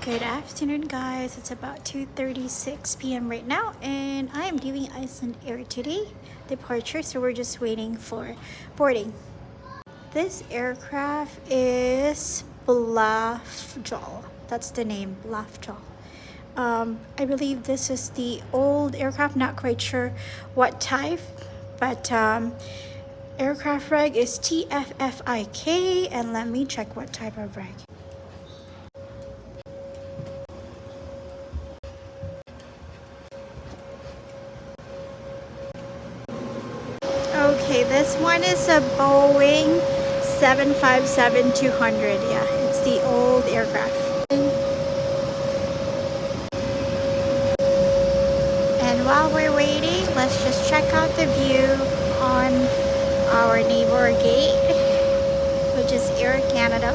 Good afternoon, guys. It's about 2:36 p.m. right now, and I am doing Icelandair today departure, so we're just waiting for boarding. This aircraft is Blafjol. That's the name, Blafjol. I believe this is the old aircraft, not quite sure what type, but aircraft reg is TFFIK, and let me check what type of reg. Okay, this one is a Boeing 757-200. Yeah, it's the old aircraft. And while we're waiting, let's just check out the view on our neighbor gate, which is Air Canada.